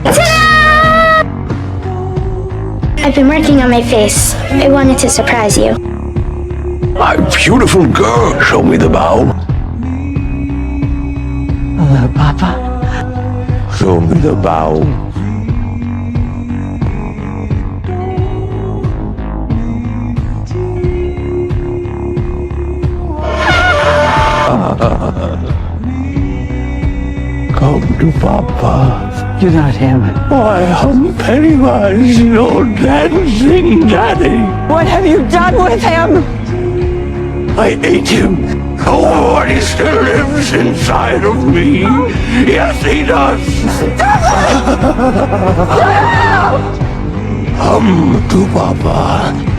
Ta-da! I've been working on my face. I wanted to surprise you. My beautiful girl, show me the bow. Papa. Show me the bow. Come to Papa. You're not him. I am Pennywise, your dancing daddy. What have you done with him? I ate him. Oh, and he still lives inside of me. Yes, he does. Come to Papa.